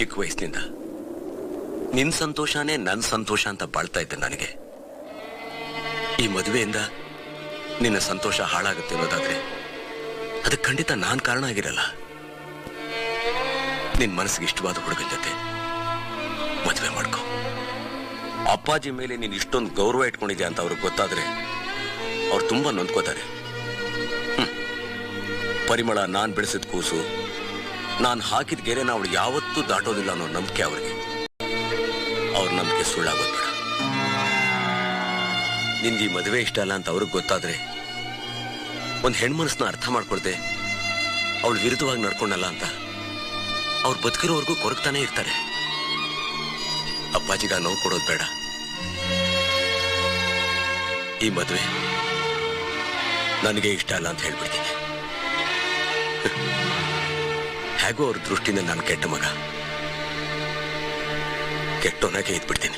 ಚಿಕ್ಕ ವಯಸ್ಸಿನಿಂದ ನಿನ್ ಸಂತೋಷನೇ ನನ್ನ ಸಂತೋಷ ಅಂತ ಬಾಳ್ತಾ ಇದ್ದೆ. ನನಗೆ ಈ ಮದುವೆಯಿಂದ ನಿನ್ನ ಸಂತೋಷ ಹಾಳಾಗುತ್ತೆ ಅನ್ನೋದಾದ್ರೆ ಅದಕ್ಕೆ ಖಂಡಿತ ನಾನ್ ಕಾರಣ ಆಗಿರಲ್ಲ. ನಿನ್ ಮನಸ್ಸಿಗೆ ಇಷ್ಟವಾದ ಹುಡುಗನ ಜೊತೆ ಮದುವೆ ಮಾಡ್ಕೊ. ಅಪ್ಪಾಜಿ ಮೇಲೆ ನೀನು ಇಷ್ಟೊಂದು ಗೌರವ ಇಟ್ಕೊಂಡಿದ್ಯಾ ಅಂತ ಅವ್ರಿಗೆ ಗೊತ್ತಾದ್ರೆ ಅವ್ರು ತುಂಬಾ ನೊಂದ್ಕೋತಾರೆ. ಪರಿಮಳ ನಾನ್ ಬೆಳೆಸಿದ ಕೂಸು, ನಾನು ಹಾಕಿದ ಗೆರೆನ ಅವಳು ಯಾವತ್ತೂ ದಾಟೋದಿಲ್ಲ ಅನ್ನೋ ನಂಬಿಕೆ ಅವ್ರಿಗೆ. ಅವ್ರ ನಂಬಿಕೆ ಸುಳ್ಳಾಗೋದ್ ಬೇಡ. ನಿನ್ಗೆ ಈ ಮದುವೆ ಇಷ್ಟ ಅಲ್ಲ ಅಂತ ಅವ್ರಿಗೆ ಗೊತ್ತಾದ್ರೆ ಒಂದ್ ಹೆಣ್ಮನಸ್ಸನ್ನ ಅರ್ಥ ಮಾಡ್ಕೊಳ್ದೆ ಅವಳು ವಿರುದ್ಧವಾಗಿ ನಡ್ಕೊಂಡಲ್ಲ ಅಂತ ಅವ್ರು ಬದುಕಿರೋವರೆಗೂ ಕೊರಗ್ತಾನೆ ಇರ್ತಾರೆ. ಅಪ್ಪಾಜಿಗ ನೋವು ಕೊಡೋದು ಬೇಡ. ಈ ಮದುವೆ ನನಗೆ ಇಷ್ಟ ಅಲ್ಲ ಅಂತ ಹೇಳ್ಬಿಡ್ತೀನಿ. ಹೇಗೋ ಅವ್ರ ದೃಷ್ಟಿಯಿಂದ ನಾನು ಕೆಟ್ಟ ಮಗ, ಕೆಟ್ಟೋನಾಗೆ ಇದ್ಬಿಡ್ತೀನಿ.